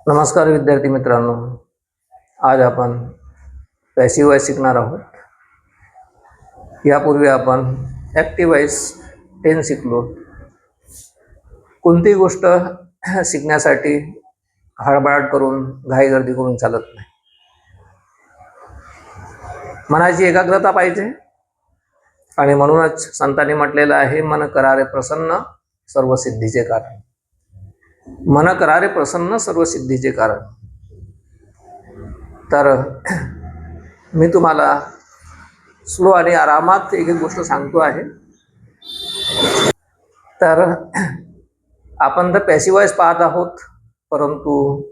नमस्कार विद्यार्थी मित्रांनो, आज आपण पॅसिव्ह वॉइस शिकणार आहोत. यापूर्वी आपण ॲक्टिव्ह वॉइस 10 शिकलो. कोणतीही गोष्ट शिकण्यासाठी हडबड करून घाईगर्दी करून चालत नाही. मनाची एकाग्रता पाहिजे आणि म्हणूनच संतांनी म्हटलेलं आहे, मन करारे प्रसन्न सर्व सिद्धीचे कारण. मन करारे प्रसन्न सर्व सिद्धीचे कारण. तर मी तुम्हाला स्लो आणि आरामात एक एक गोष्ट सांगतो आहे. तर आपण तर पॅसिव्ह वॉइस पाहत आहोत, परंतु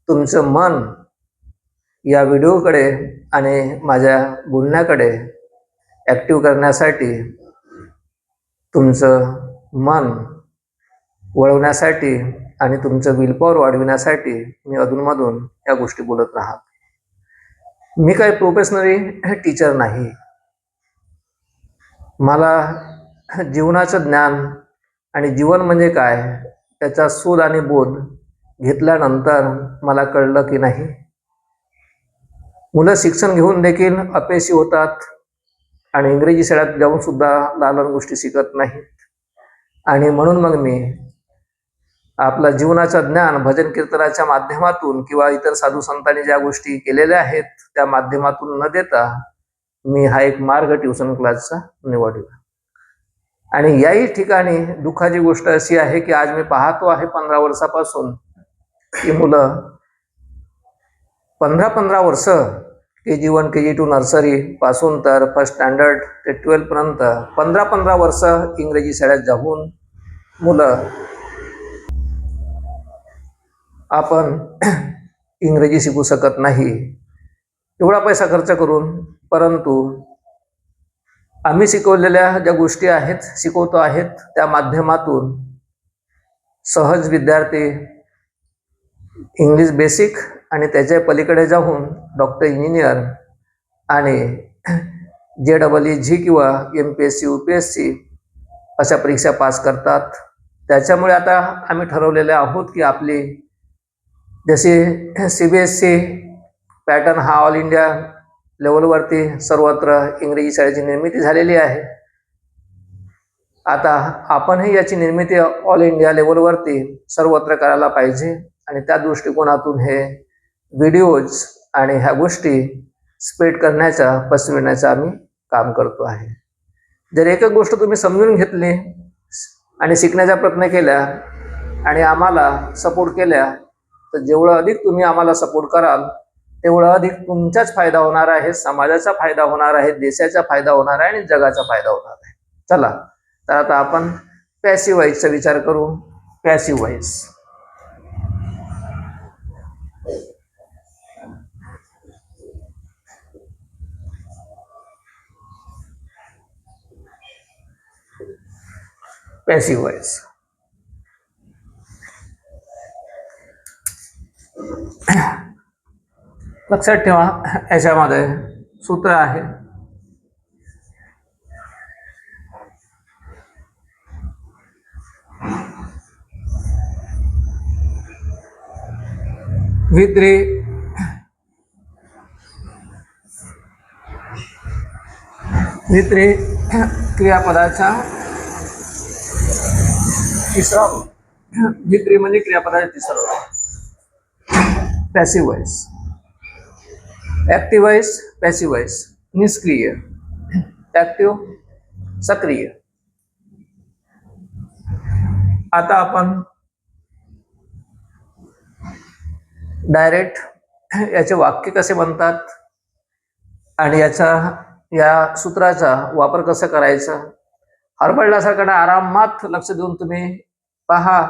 तुमचं मन या व्हिडिओकडे आणि माझ्या बोलण्याकडे ॲक्टिव्ह करण्यासाठी, तुमचं मन वळवण्यासाठी आणि तुमचं विल पॉवर वाढविण्यासाठी मी अधूनमधून या गोष्टी बोलत राहत. मी काही प्रोफेशनली टीचर नाही. मला जीवनाचं ज्ञान आणि जीवन म्हणजे काय त्याचा शोध आणि बोध घेतल्यानंतर मला कळलं की नाही, मुलं शिक्षण घेऊन देखील अपयशी होतात आणि इंग्रजी शाळेत जाऊन सुद्धा लालन गोष्टी शिकत नाहीत. आणि म्हणून मग मी आपलं जीवनाचं ज्ञान भजन कीर्तनाच्या माध्यमातून किंवा इतर साधू संतांनी ज्या गोष्टी केलेल्या आहेत त्या माध्यमातून न देता मी हा एक मार्ग ट्युशन क्लासचा निवडला. आणि याही ठिकाणी दुःखाची गोष्ट अशी आहे की आज मी पाहतो आहे 15 वर्षापासून की मुलं 15 वर्ष KG1 KG2 नर्सरी पासून तर फर्स्ट स्टँडर्ड ते 12 पर्यंत 15 वर्ष इंग्रजी शाळेत जाऊन मुलं आपण इंग्रजी शिकू शकत नाही एवढा पैसा खर्च करून. परंतु आम्ही शिकवलेल्या ज्या गोष्टी आहेत शिकवतो आहेत त्या माध्यमातून सहज विद्यार्थी इंग्लिश बेसिक आणि त्याच्या पलीकडे जाऊन डॉक्टर, इंजिनियर आणि JEE किंवा MPSC UPSC अशा परीक्षा पास करतात. त्याच्यामुळे आता आम्ही ठरवलेले आहोत की आपली जसे CBSE पॅटर्न हा ऑल इंडिया लेवलवरती सर्वत्र इंग्रजी शाळेची निर्मिती झालेली आहे. आता आपणही याची निर्मिती ऑल इंडिया लेवलवरती सर्वत्र करायला पाहिजे आणि त्या दृष्टिकोनातून हे व्हिडिओज आणि ह्या गोष्टी स्प्रेड करण्याचा पसरविण्याचं आम्ही काम करतो आहे. जर एक गोष्ट तुम्ही समजून घेतली आणि शिकण्याचा प्रयत्न केला आणि आम्हाला सपोर्ट केल्या तर जेवढं अधिक तुम्ही आम्हाला सपोर्ट कराल तेवढं अधिक तुमचाच फायदा होणार आहे, समाजाचा फायदा होणार आहे, देशाचा फायदा होणार आहे आणि जगाचा फायदा होणार आहे. चला तर आता आपण पॅसिव्ह वॉइसचा विचार करू. पॅसिव्ह वॉइस पॅसिव्ह वॉइस लक्षात ठेवा. याच्यामध्ये सूत्र आहे वित्री क्रियापदाचा तिसरा वित्री म्हणजे क्रियापदाचा तिसरा passive voice. Active voice, passive voice निष्क्रिय, ॲक्टिव्ह सक्रिय. आता आपण डायरेक्ट याचे वाक्य कसे बनतात आणि या सूत्राचा वापर कसा करायचा हरपडल्यासारखं आरामात लक्ष देऊन तुम्ही पहा.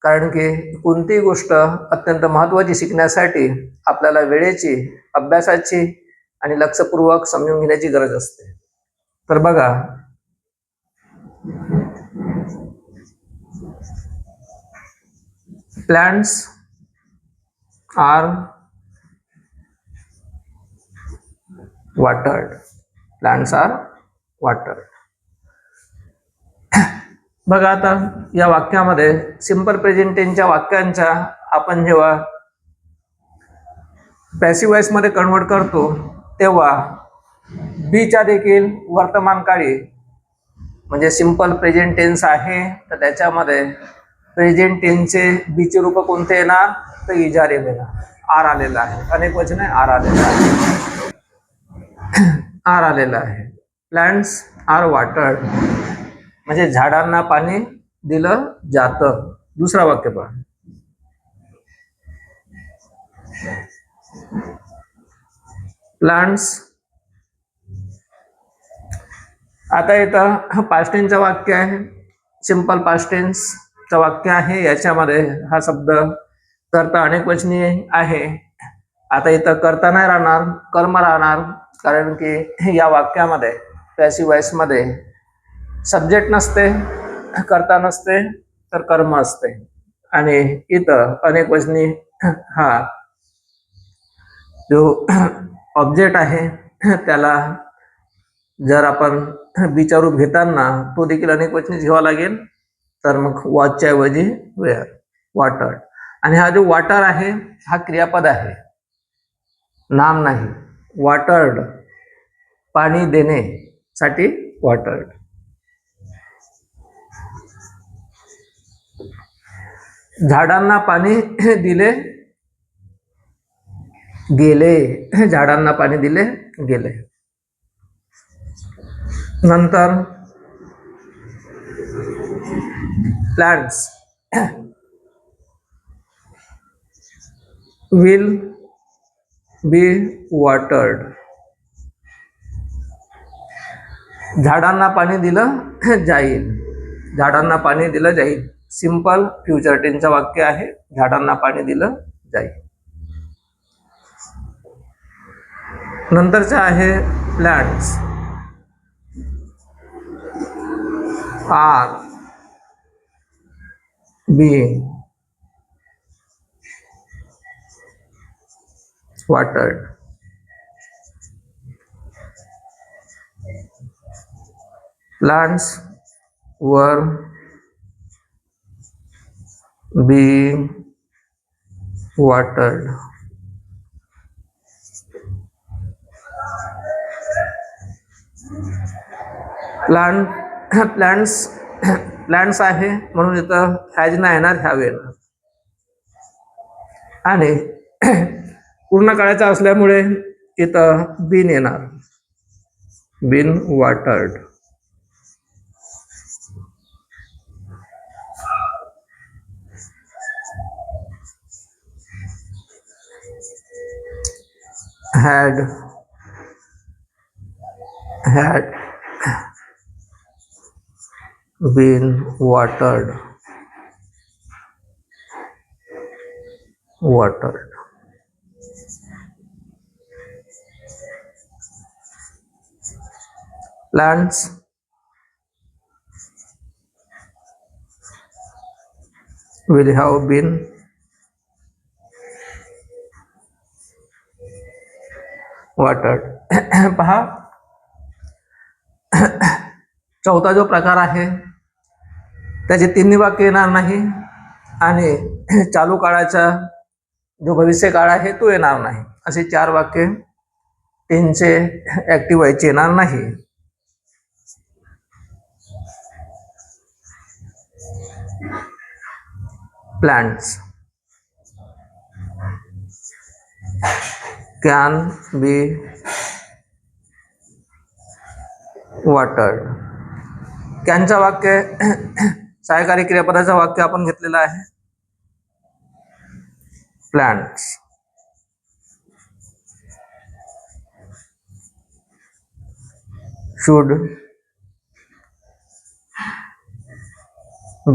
कारण की कोणतीही गोष्ट अत्यंत महत्त्वाची शिकण्यासाठी आपल्याला वेळेची, अभ्यासाची आणि लक्षपूर्वक समजून घेण्याची गरज असते. तर बघा, plants are watered. Plants are watered. बघा आता या वाक्यामध्ये सिंपल प्रेझेंट टेन्सच्या वाक्यांच्या आपण जेव्हा पॅसिव्ह वॉइसमध्ये कन्वर्ट करतो तेव्हा बीच्या देखील वर्तमान काळी म्हणजे सिंपल प्रेझेंट टेन्स आहे तर त्याच्यामध्ये प्रेझेंट टेन्सचे बीचे रूप कोणते येणार तर इजारे येणार. आर आलेला आहे, अनेक वचन आहे, आर आलेला आहे. आर आलेला आहे. प्लांट्स आर वॉटर्ड म्हणजे झाडांना पाणी दिलं जातं. दुसरा वाक्य पहा. प्लांट्स आता इथं पास्ट टेन्सचं वाक्य आहे, सिंपल पास्ट टेन्सचं वाक्य आहे. याच्यामध्ये हा शब्द कर्ता अनेक वचनी आहे. आता इथं कर्ता नाही राहणार, कर्म राहणार, कारण की या वाक्यामध्ये पॅसिव्ह वॉइसमध्ये सब्जेक्ट नसते, कर्ता नसते, तर कर्म असते. आणि इथं अनेक वचनी हा जो ऑब्जेक्ट आहे त्याला जर आपण बीचा रूप घेताना तो देखील अनेक वचनी घ्यावा लागेल. तर मग वॉचच्या ऐवजी वेअर, वॉटर्ड. आणि हा जो वॉटर आहे हा क्रियापद आहे, नाम नाही. वॉटर्ड पाणी देणे साठी वॉटर्ड. झाडांना पाणी दिले गेले, झाडांना पाणी दिले गेले. नंतर प्लांट्स विल बी वॉटर्ड, झाडांना पाणी दिलं जाईल, झाडांना पाणी दिलं जाईल. सिंपल फ्युचर टेन्सचं वाक्य आहे, झाडांना पाणी दिलं जाईल. नंतरचं आहे plants are being watered. Plants वर being watered. प्लांट्स आहे म्हणून इथं हॅज नाही येणार, ह्याव येणार. आणि पूर्ण काळाचा असल्यामुळे इथं बीन येणार, been watered. had been watered. Plants will have been watered. पहा, चौथा जो प्रकार आहे त्याचे तिन्ही वाक्य येणार नाही आणि चालू काळाचा जो भविष्य काळ आहे तो येणार नाही. असे 4 वाक्य टेन्सचे ऍक्टिव्ह व्हायचे येणार नाही. Plants can be watered. कॅनचं वाक्य सहाय्यकारी क्रियापदाचं वाक्य आपण घेतलेलं आहे. Plants should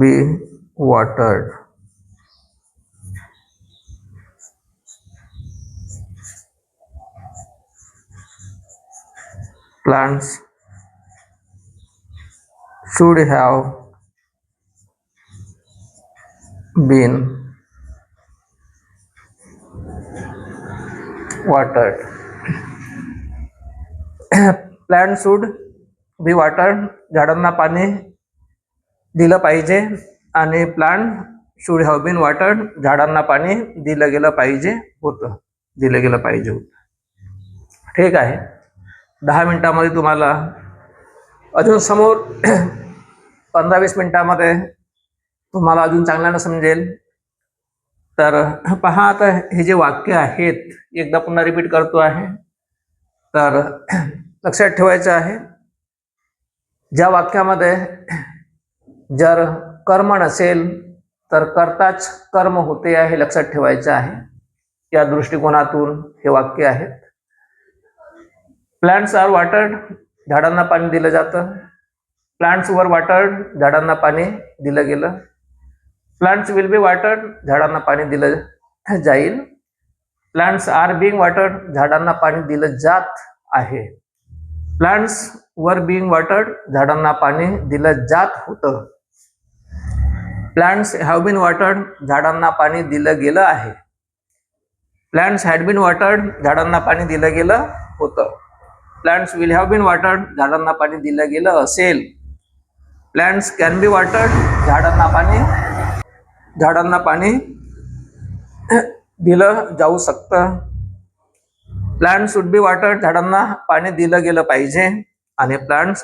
be watered. Plants should have been watered. Plants should be watered, झाडांना पाणी दिलं पाहिजे. आणि plant should have been watered, झाडांना पाणी दिलं गेलं पाहिजे होतं. दिलं गेलं पाहिजे होतं. ठीक आहे, 10 मिनिटामध्ये तुम्हाला अजून समोर 15-20 मिनिटामध्ये तुम्हाला अजून चांगल्यानं समजेल. तर पहा, आता हे जे वाक्य आहेत एकदा पुन्हा रिपीट करतो आहे. तर लक्षात ठेवायचं आहे, ज्या वाक्यामध्ये जर कर्म नसेल तर कर्ताच कर्म होते आहे, हे लक्षात ठेवायचं आहे. या दृष्टिकोनातून हे वाक्य आहेत. प्लांट्स आर वॉटर्ड, झाडांना पाणी दिलं जातं. प्लांट्स वर वॉटर्ड, झाडांना पाणी दिलं गेलं. प्लांट्स विल बी वॉटर्ड, झाडांना पाणी दिलं जाईल. प्लांट्स आर बीइंग वॉटर्ड, झाडांना पाणी दिलं जात आहे. प्लांट्स वर बीइंग वॉटर्ड, झाडांना पाणी दिलं जात होतं. प्लांट्स हॅव बीन वॉटर्ड, झाडांना पाणी दिलं गेलं आहे. प्लांट्स हॅड बीन वॉटर्ड, झाडांना पाणी दिलं गेलं होतं. Plants will have been watered, झाडांना पाणी दिलं गेलं असेल. प्लांट्स कॅन बी वॉटर्ड, झाडांना पाणी दिलं जाऊ शकतं. प्लांट्स शुड बी वॉटर्ड, झाडांना पाणी दिलं गेलं पाहिजे. आणि plants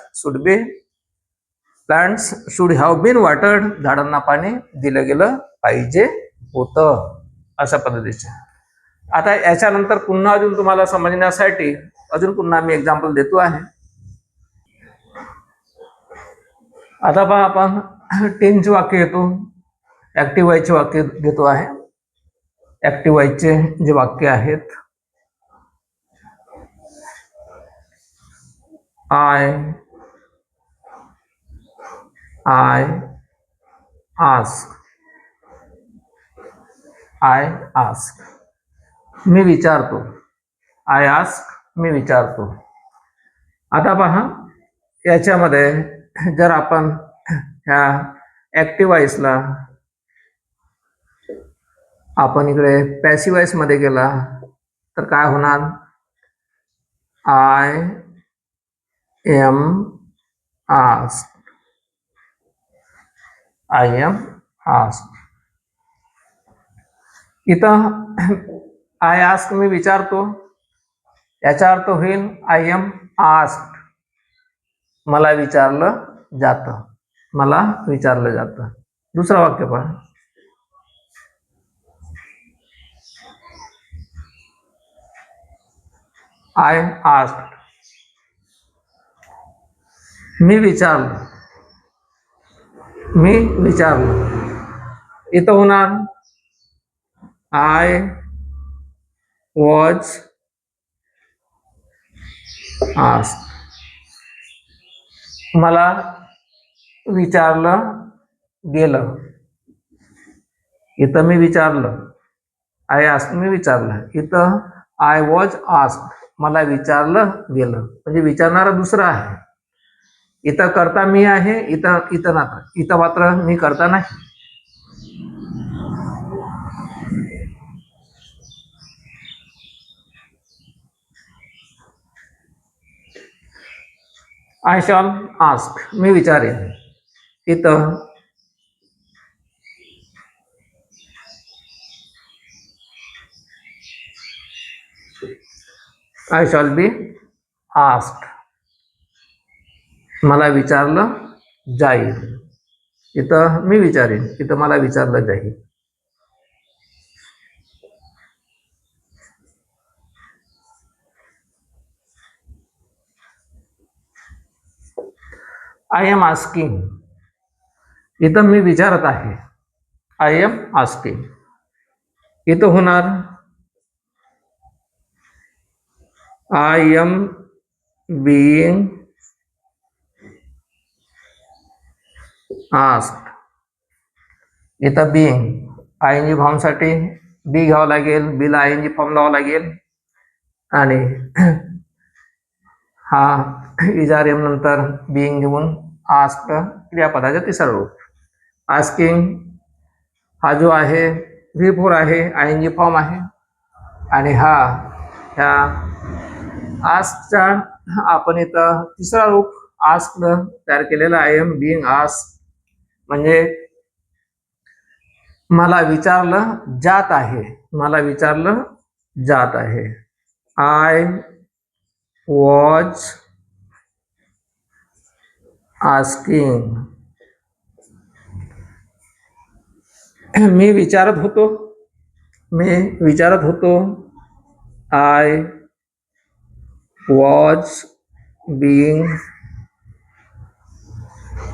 should have been watered, झाडांना पाणी दिलं गेलं पाहिजे होतं. अशा पद्धतीचे. आता याच्यानंतर पुन्हा अजून तुम्हाला समजण्यासाठी अजून पुन्हा मी एक्झाम्पल देतो आहे. आता पहा, आपण टेन्सचे वाक्य घेतो, ऍक्टिव्ह व्हायचे वाक्य घेतो आहे. ऍक्टिव्ह व्हायचे जे वाक्य आहेत, आय आस्क, मी विचारतो. आय आस्क, मी विचारतो. आता पहा, याच्यामध्ये जर आपण ह्या ऍक्टिव्ह व्हॉइसला आपण इकडे पॅसिव्ह व्हॉइस मध्ये गेला तर काय होणार? I am ask. इथं आय आस्क, मी विचारतो, याचा अर्थ होईल आय एम आस्क्ड, मला विचारलं जातं. दुसरं वाक्य पहा, आय आस्क्ड, मी विचारलं. इथं होणार आय वॉज आस्क्ड, मला विचारलं गेलं. इथं मी विचारलं, आय आस्क्ड, मी विचारलं. इथं आय वॉज आस्क्ड, मला विचारलं गेलं. म्हणजे विचारणारा दुसरा आहे. इथं करता मी आहे, इथं मात्र मी करता नाही. आय शॉल आस्क, मी विचारेन. इथं आय शॉल बी आस्क्ड, मला विचारलं जाईल. इथं मी विचारेन, इथं मला विचारलं जाईल. आय एम आस्किंग, इथं मी विचारत आहे. I am asking. इथं होणार आय एम बीइंग आस्क्ड. इथं बीइंग, आयएनजी फॉर्म साठी बी घ्यावं लागेल, बीला आयएनजी फॉर्म लावावं लागेल. आणि हा इजारेम नंतर बीइंग घेऊन आस्क्ड क्रियापदाचे तिसरं रूप. आस्किंग हा जो आहे V4 आहे, आयएनजी फॉर्म आहे. आणि ह्या आस्कचा आपण इथं तिसरा रूप आस्क्ड तयार केलेला. आय एम बीइंग आस्क्ड म्हणजे मला विचारलं जात आहे, मला विचारलं जात आहे. I was asking. मी विचारत होतो. मी विचारत होतो. I was being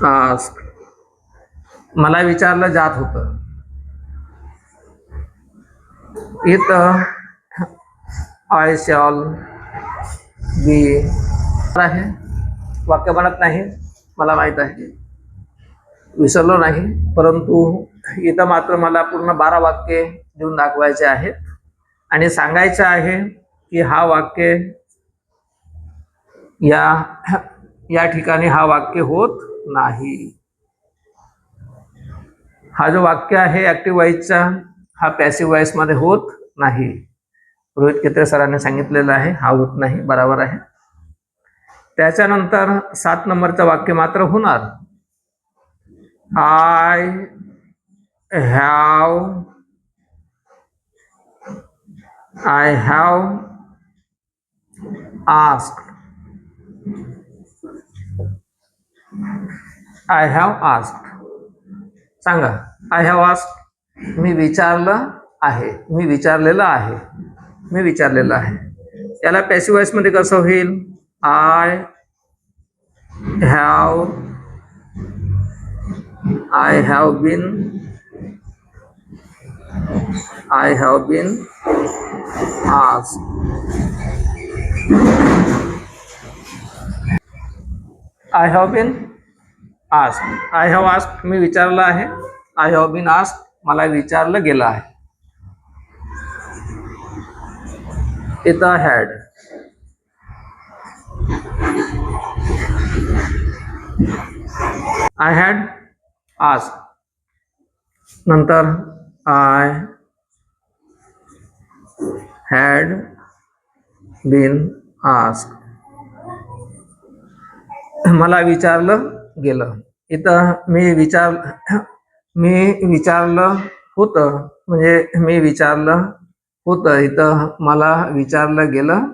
asked. मला विचारलं जात होतं. इथं आय शॅल बी आहे. वाक्य बनत नाही, मला माहीत आहे, विसरलो नाही, परंतु इथं मात्र मला पूर्ण 12 वाक्ये देऊन दाखवायचे आहेत आणि सांगायचं आहे की हा वाक्य या ठिकाणी हा वाक्य होत नाही. हा जो वाक्य आहे ॲक्टिव्ह वॉइसचा, हा पॅसिव्ह वॉइसमध्ये होत नाही. रोहित केत्रे सरांनी सांगितलेलं आहे हा होत नाही, बरोबर आहे. त्याच्यानंतर 7 नंबरचं वाक्य मात्र होणार. I have asked. I have asked. सांगा, आय हॅव आस्क्ड. मी विचारलं आहे, मी विचारलेलं आहे, मी विचारलेलं आहे. याला पॅसिव्ह वॉइसमध्ये कसं होईल? I have been asked. I have been asked. I have asked मी विचारलं आहे. आय हॅव बीन आस्क्ड मला विचारलं गेलं आहे. इथं हॅड. I had asked. नंतर आय हॅड बीन आस्क्ड. मला विचारलं गेलं. इथं मी विचारलं होतं, म्हणजे मी विचारलं होतं. इथं मला विचारलं गेलं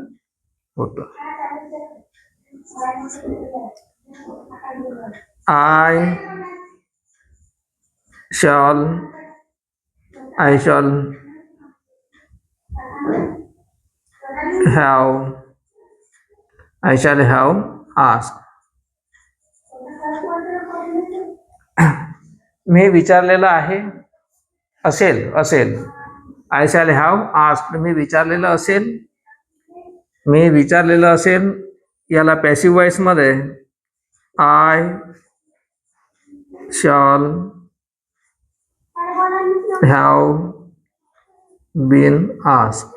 होतं. I shall have asked. मी विचारलेलं आहे असेल. आय शॅल हॅव आस्क्ड मी विचारलेलं असेल. याला पॅसिव्ह वॉइसमध्ये I shall have been asked.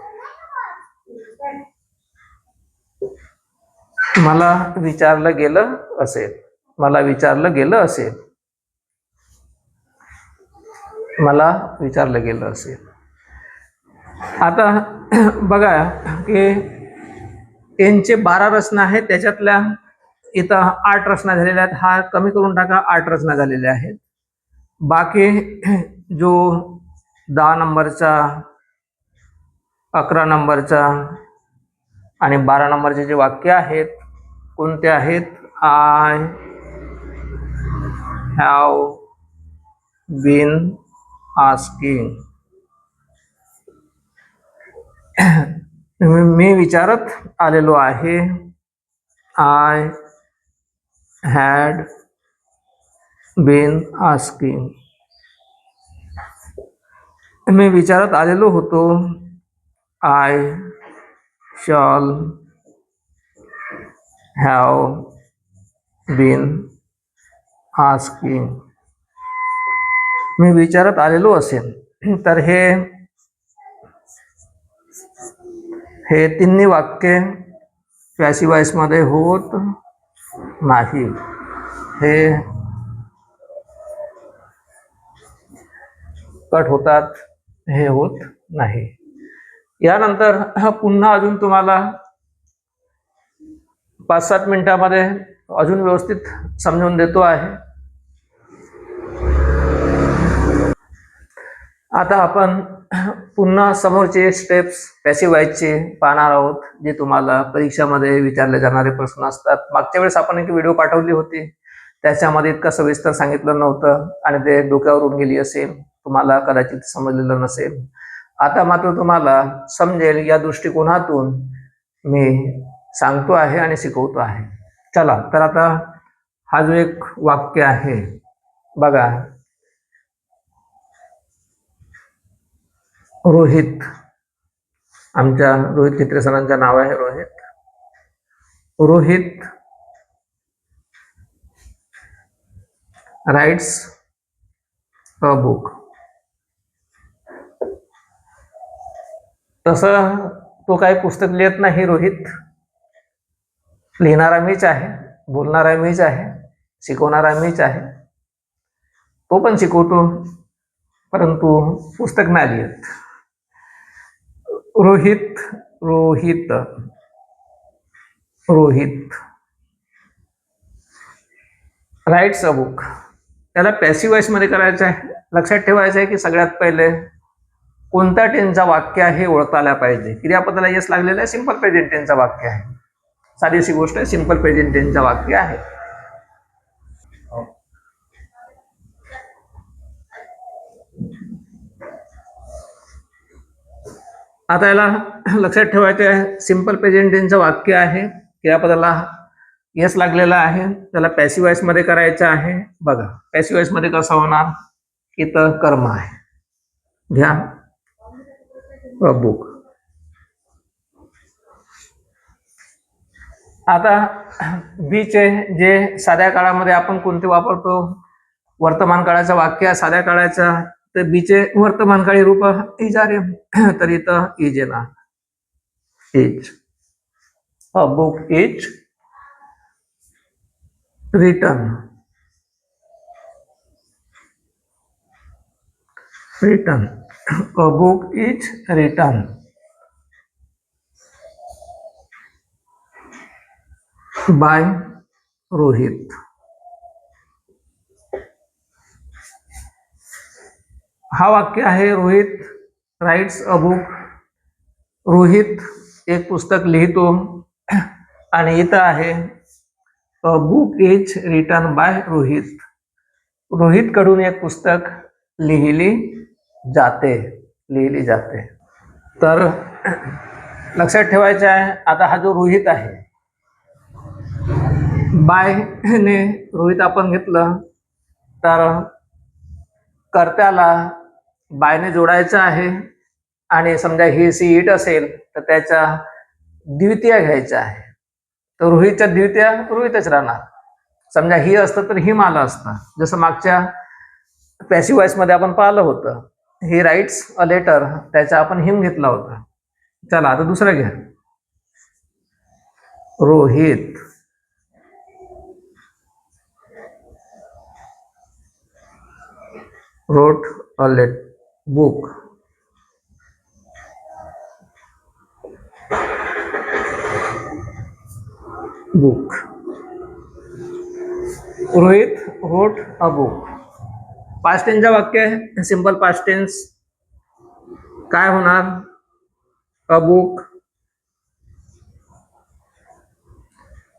मला विचारलं गेलं असेल. मला विचारलं गेलं असेल. आता बघा की यांचे 12 रचना आहेत, त्याच्यातल्या इथं 8 रचना झालेल्या आहेत. हा कमी करून टाका, 8 रचना झालेल्या आहेत. बाकी जो 10 नंबरचा, 11 नंबरचा आणि 12 नंबरचे जे वाक्य आहेत कोणते आहेत? I have been asking. मी विचारत आलेलो आहे. I had been asking. मी विचारत आलेलो होतो. I shall have been asking. मी विचारत आलेलो असेल. तर हे तिन्ही वाक्य पॅसिव्ह वॉइसमध्ये होत नाही. हे कट होतात, हे होत नाही. यानंतर पुन्हा अजून तुम्हाला 5-7 मिनिटांमध्ये अजून व्यवस्थित समजून देतो आहे. आता आपण पुन्हा समोरचे स्टेप्स पॅसिव्ह व्हायचे पाहणार आहोत, जे तुम्हाला परीक्षामध्ये विचारले जाणारे प्रश्न असतात. मागच्या वेळेस आपण एक व्हिडिओ पाठवली होती, त्याच्यामध्ये इतकं सविस्तर सांगितलं नव्हतं आणि ते डोक्यावरून गेली असेल, तुम्हाला कदाचित समजलेलं नसेल. आता मात्र तुम्हाला समजेल या दृष्टिकोनातून मी सांगतो आहे आणि शिकवतो आहे. चला तर आता हा जो एक वाक्य आहे बघा, रोहित, आमच्या रोहित चित्रे सरांचं नाव आहे Rohit. Rohit writes a book. तसं तो काही पुस्तक लिहित नाही रोहित, लिहिणारा मीच आहे, बोलणारा मीच आहे, शिकवणारा मीच आहे. तो पण शिकवतो परंतु पुस्तक नाही लिहित. Rohit Rohit Rohit writes a book. त्याला पॅसिव्ह वॉइस मध्ये करायचं आहे. लक्षात ठेवायचं आहे की सगळ्यात पहिले कोणत्या टेन्सचा वाक्य आहे हे ओळखता आला पाहिजे. क्रियापदाला येस लागलेलं आहे, सिंपल प्रेझेंट टेन्सचा वाक्य आहे. साधीशी गोष्ट आहे, सिंपल प्रेझेंट टेन्सचा वाक्य आहे. आता याला लक्षात ठेवायचं आहे, सिंपल प्रेझेंट टेन्सचं वाक्य आहे, क्रियापदाला येस लागलेला आहे, त्याला पॅसिव्ह वॉइस मध्ये करायचं आहे. बघा पॅसिव्ह वॉइस मध्ये कसं होणार, इथं कर्म आहे, घ्या बुक. आता बीचे जे साध्या काळामध्ये आपण कोणते वापरतो, वर्तमान काळाचं वाक्य साध्या काळाचा, तर बीचे वर्तमान काळी रूप इज आर एम, तर इथं इज येणार. Is a book is written. Written a book is written by Rohit. हा वाक्य आहे, Rohit writes a book. Rohit एक पुस्तक लिहितो आणि इथं आहे a book is written by Rohit. Rohit कडून एक पुस्तक लिहिली जाते, लिहिली जाते. तर लक्षात ठेवायचं आहे, आता हा जो रोहित आहे, बाय ने रोहित आपण घेतलं तर कर्त्याला बायने जोडायचं आहे आणि समजा ही सी इट असेल तर त्याच्या द्वितीय घ्यायचं आहे. तर रोहितच्या द्वितीय रोहितच राहणार. समजा ही असतं तर हिम आलं असतं, जसं मागच्या पॅसिव्ह वॉइस मध्ये आपण पाहिलं होतं, ही राइट्स अ लेटर, त्याचा आपण हिम घेतला होता. चला आता दुसरं घ्या, Rohit wrote a book. Book. Rohit wrote a book. Past टेन्सचं वाक्य आहे, सिंपल पास्ट टेन्स. काय होणार, अ बुक.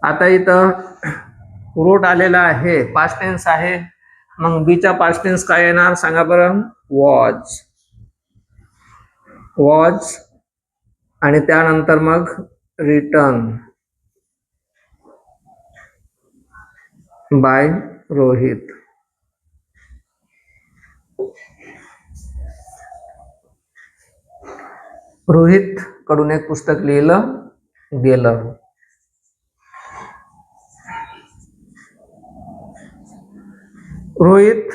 आता इथं रोट आलेला आहे, पास्ट टेन्स आहे, मग बीचा पास्ट टेन्स काय येणार सांगा बरं, वॉज. वॉज आणि त्यानंतर मग रिटर्न बाय रोहित. रोहित कडून एक पुस्तक लिहिलं गेलं. Rohit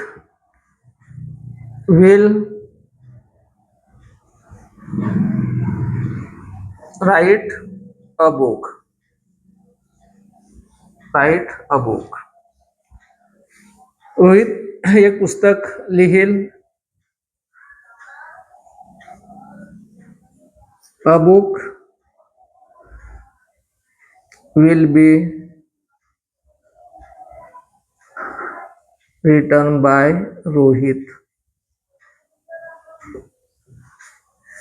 will write a book. Right a book. Rohit एक पुस्तक लिहिल. अ book will be written by Rohit.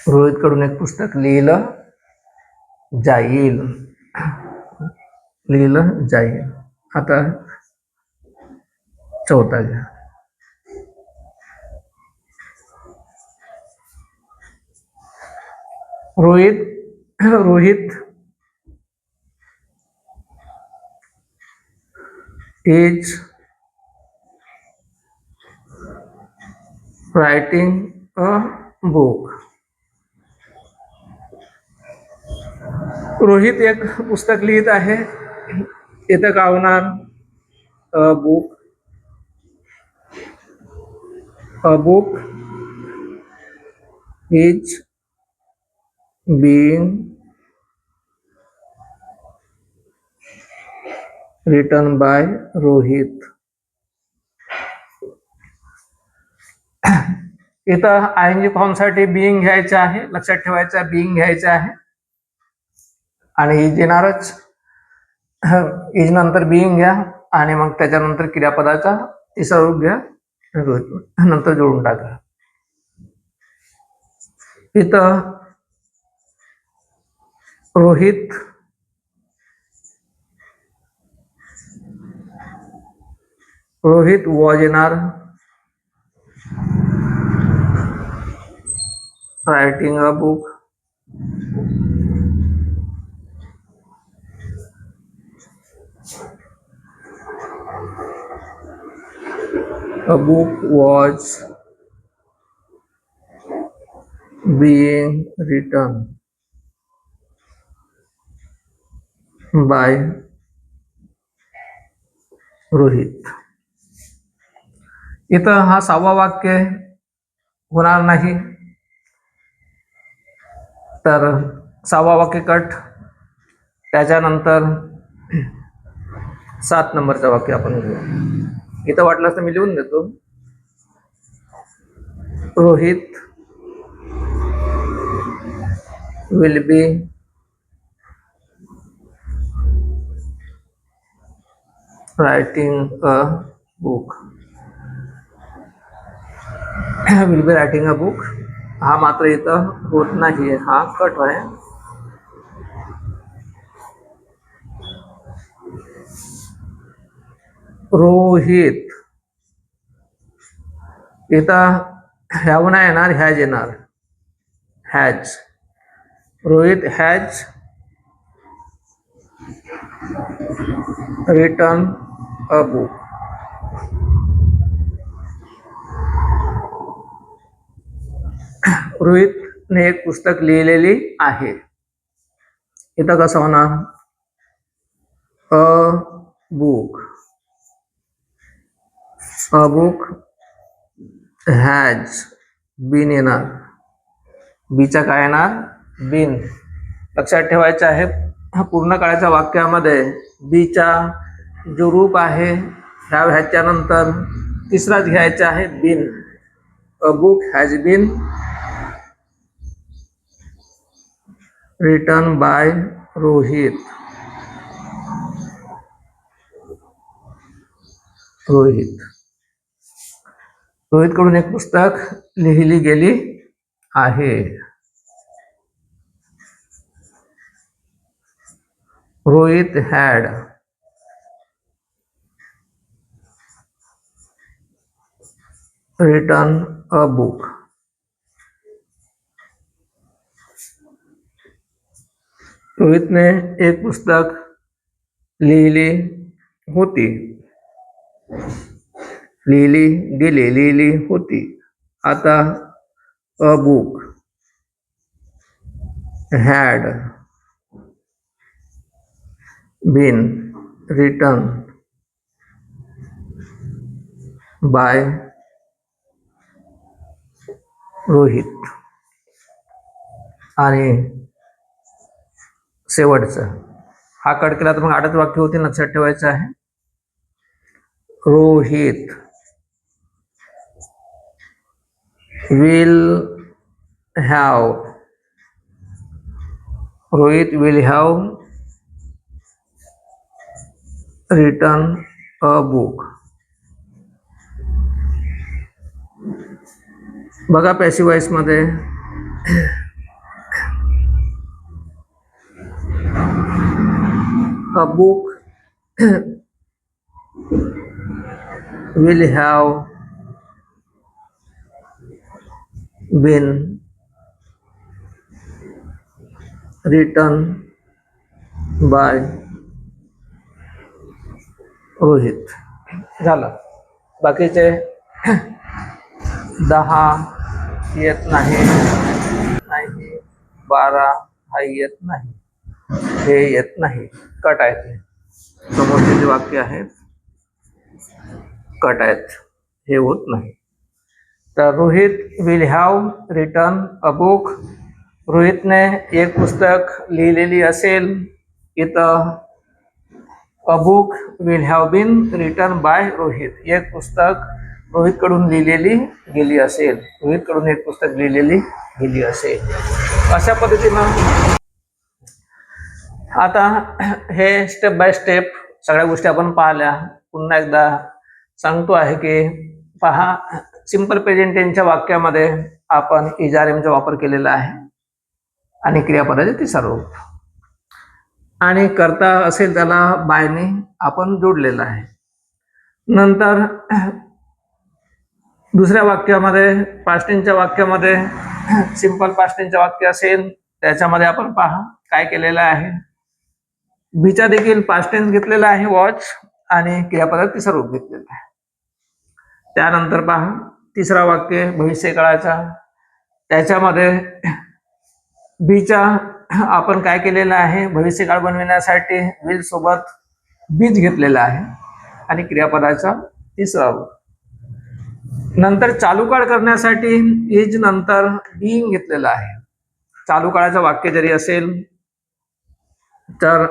Rohit कडून एक पुस्तक लिहिलं जाईल. लिहिलं जाईल. आता चौथा घ्या. Rohit is writing a book. Rohit एक पुस्तक लिहित आहे. इथं काय होणार? A book is being written by Rohit. इथं आयएनजी फॉर्मसाठी बिईंग घ्यायचं आहे. लक्षात ठेवायचं, बिईंग घ्यायचं आहे आणि इज येणारच. इज नंतर बिईंग घ्या आणि मग त्याच्यानंतर क्रियापदाचा तिसरा रूप घ्या, नंतर जोडून टाका. इथं रोहित वॉज येणार. Writing a book. A book was being written by Rohit. इथं हा 6वा वाक्य होणार नाही, तर 6वा वाक्य कट. त्याच्यानंतर 7 नंबरचं वाक्य आपण घेऊ. इथं वाटलं तर मी लिहून देतो. Rohit will be writing a book. Will be writing a book हा मात्र इथं होत नाही, हा कट आहे. रोहित इथं ह्याव नाही येणार, हॅज येणार. Has. Rohit has written a book. रोहितने एक पुस्तक लिहिलेली आहे. इथं कसं होणार? A book. A book has been येणार. बीचा काय येणार? बीन. लक्षात ठेवायचं आहे, हा पूर्ण काळाच्या वाक्यामध्ये बीचा जो रूप आहे ह्याच्यानंतर तिसराच घ्यायचा आहे, been. A book has been written by Rohit. Rohit कडून एक पुस्तक लिहिली गेली आहे. Rohit had written a book. रोहितने एक पुस्तक लिहिली होती. लिहिली होती. आता a book had been written by Rohit. आणि शेवटचं हा कट केला तर मग 8च वाक्य होते. लक्षात ठेवायचं आहे. Rohit will have written a book. बघा पॅसिव्ह वॉइस मध्ये A book will have been written by Rohit. झालं. बाकीचे 10 येत नाही, 12 हा येत नाही, हे येत नाही, कट आहेत. समोरचे जे वाक्य आहेत कट आहेत, हे होत नाही. तर Rohit will have written a book. रोहितने एक पुस्तक लिहिलेली असेल. इथं a book will have been written by Rohit. एक पुस्तक रोहितकडून लिहिलेली गेली असेल. रोहितकडून एक पुस्तक लिहिलेली गेली असेल. अशा पद्धतीनं आता हे स्टेप बाय स्टेप सगळ्या गोष्टी आपण पाहिल्या. पुन्हा एकदा सांगतो आहे की पहा, सिंपल प्रेझेंट टेन्सच्या वाक्यामध्ये आपण इज आर एमचा वापर केलेला आहे आणि क्रियापदाचे तिसरा रूप, आणि करता असेल त्याला बायने आपण जोडलेला आहे. नंतर दुसऱ्या वाक्यामध्ये पास्ट टेन्सच्या वाक्यामध्ये सिंपल पास्ट टेन्सचे वाक्य असेल त्याच्यामध्ये आपण पहा काय केलेलं आहे. बीचा देखील पास्ट टेन्स घेतलेला आहे वॉच, आणि क्रियापदात तिसरा रूप घेतलेला आहे. त्यानंतर पहा तिसरा वाक्य भविष्यकाळाचा, त्याच्यामध्ये बीचा आपण काय केलेलं आहे, भविष्यकाळ बनविण्यासाठी विल सोबत बीज घेतलेला आहे आणि क्रियापदाचा तिसरा रूप. नंतर चालू काळ करण्यासाठी इज नंतर बीइंग घेतलेला आहे. चालू काळाचं वाक्य जरी असेल तर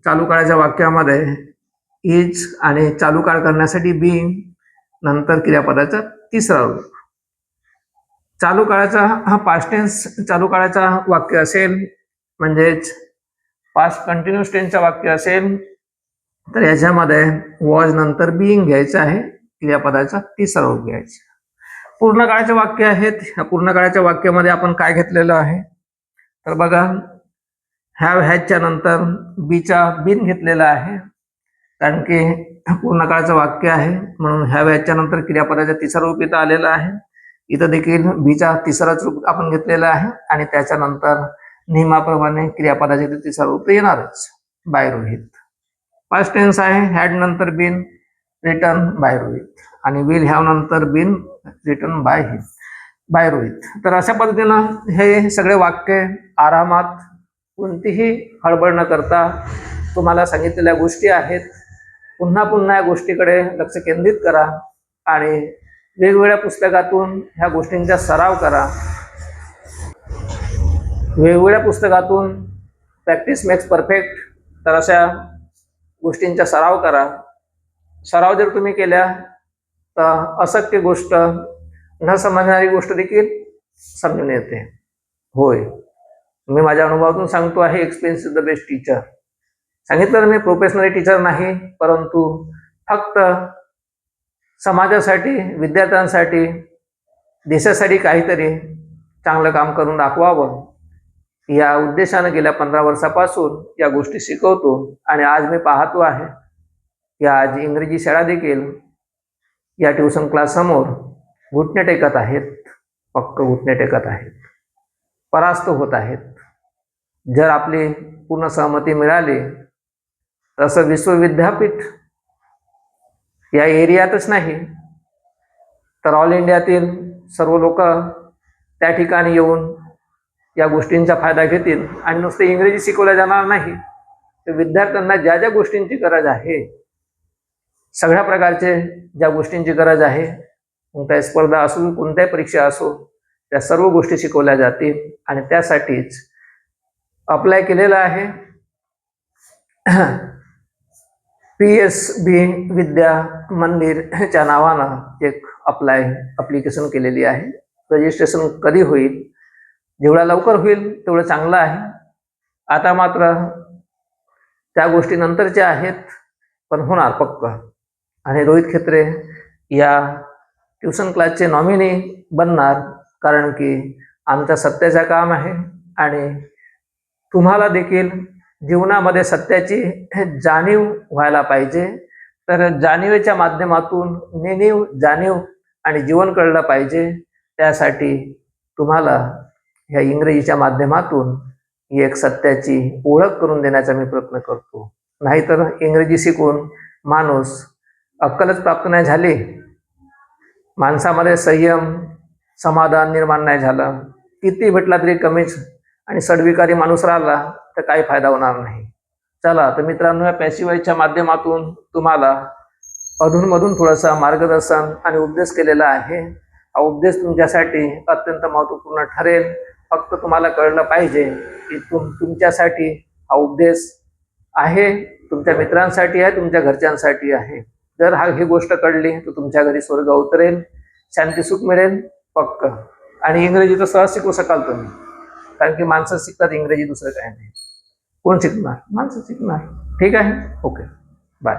चालू काळाच्या वाक्यामध्ये इज आणि चालू काळ करण्यासाठी बीइंग नंतर क्रियापदाचा तिसरा रूप. चालू काळाचा हा पास्ट टेन्स चालू काळाचा वाक्य असेल, म्हणजेच पास्ट कंटिन्यूअस टेन्सचं वाक्य असेल तर याच्यामध्ये वॉज नंतर बीइंग घ्यायचं आहे, क्रियापदाचा तिसरा रूप घ्यायचा. पूर्ण काळाचे वाक्य आहेत. ह्या पूर्ण काळाच्या वाक्यामध्ये आपण काय घेतलेलं आहे तर बघा, हॅव हॅजच्या नंतर बीचा बीन घेतलेला आहे, कारण की पूर्ण काळाचं वाक्य आहे म्हणून हॅव हॅजच्या नंतर क्रियापदाचा तिसरा रूप इथं आलेला आहे. इथं देखील बीचा तिसराच रूप आपण घेतलेला आहे आणि त्याच्यानंतर नियमाप्रमाणे क्रियापदाचे तिसरा रूप येणारच, बाय रोहित. पास्ट टेन्स आहे, हॅड नंतर बीन रिटन बाय रोहित, आणि विल हॅव नंतर बीन रिटन बाय रोहित. तर अशा पद्धतीनं हे सगळे वाक्य आरामात कोणतीही हळबळ न करता तुम्हाला सांगितलेल्या गोष्टी आहेत. पुन्हा पुन्हा या गोष्टीकडे लक्ष केंद्रित करा आणि वेगवेगळ्या पुस्तकातून ह्या गोष्टींचा सराव करा. वेगवेगळ्या पुस्तकातून प्रॅक्टिस मेक्स परफेक्ट, तर अशा गोष्टींचा सराव करा. सराव जर तुम्ही केल्या तर अशक्य गोष्ट, न समजणारी गोष्ट देखील समजून येते. होय, मी माझ्या अनुभवातून सांगतो आहे, experience is the best teacher. सांगितलं मी प्रोफेशनली टीचर नाही, परंतु फक्त समाजासाठी, विद्यार्थ्यांसाठी, देशासाठी काहीतरी चांगलं काम करून दाखवावं या उद्देशानं गेल्या 15 वर्षापासून या गोष्टी शिकवतो. आणि आज मी पाहतो आहे की आज इंग्रजी शाळा देखील या ट्युशन क्लास समोर घुटणे टेकत आहेत, पक्क घुटणे टेकत आहेत, परास्त होत आहेत. जर आपली पूर्ण सहमती मिळाली तर असं विश्वविद्यापीठ या एरियातच नाही तर ऑल इंडियातील सर्व लोक त्या ठिकाणी येऊन या गोष्टींचा फायदा घेतील. आणि नुसते इंग्रजी शिकवल्या जाणार नाही, तर विद्यार्थ्यांना ज्या ज्या गोष्टींची गरज आहे, सगळ्या प्रकारचे ज्या गोष्टींची गरज आहे, कोणत्याही स्पर्धा असो, कोणत्याही परीक्षा असो, त्या सर्व गोष्टी शिकवल्या जातील. आणि त्यासाठीच अप्लाय केलेलं आहे PSB विद्या मंदिरच्या नावानं एक अप्लिकेशन केलेली आहे. रजिस्ट्रेशन कधी होईल, जेवढा लवकर होईल तेवढं चांगलं आहे. आता मात्र त्या गोष्टी नंतरच्या आहेत, पण होणार पक्क. आणि रोहित खेत्रे या ट्युशन क्लासचे नॉमिनी बनणार, कारण की आमचं सत्याचं काम आहे आणि तुम्हाला देखील जीवनामध्ये सत्याची जाणीव व्हायला पाहिजे. तर जाणीवेच्या माध्यमातून नेणीव जाणीव आणि जीवन कळलं पाहिजे. त्यासाठी तुम्हाला ह्या इंग्रजीच्या माध्यमातून ही एक सत्याची ओळख करून देण्याचा मी प्रयत्न करतो. नाहीतर इंग्रजी शिकून माणूस अक्कलच प्राप्त नाही झाली, माणसामध्ये संयम समाधान निर्माण नाही झालं, किती भेटला तरी कमीच आणि सडविकारी माणूस राहिला तर काही फायदा होणार नाही. चला तर मित्रांनो, या पॅसिव्हच्या माध्यमातून तुम्हाला अधूनमधून थोडासा मार्गदर्शन आणि उपदेश केलेला आहे. हा उपदेश तुमच्यासाठी अत्यंत महत्त्वपूर्ण ठरेल. फक्त तुम्हाला कळलं पाहिजे की तुमच्यासाठी हा उपदेश आहे, तुमच्या मित्रांसाठी आहे, तुमच्या घरच्यांसाठी आहे. जर ही गोष्ट कळली तर तुमच्या घरी स्वर्ग उतरेल, शांती सुख मिळेल पक्क. आणि इंग्रजी तर सहज शिकू शकाल तुम्ही, कारण की माणसं शिकतात इंग्रजी, दुसरं काय नाही. कोण शिकणार? माणसं शिकणार. ठीक आहे, ओके, बाय.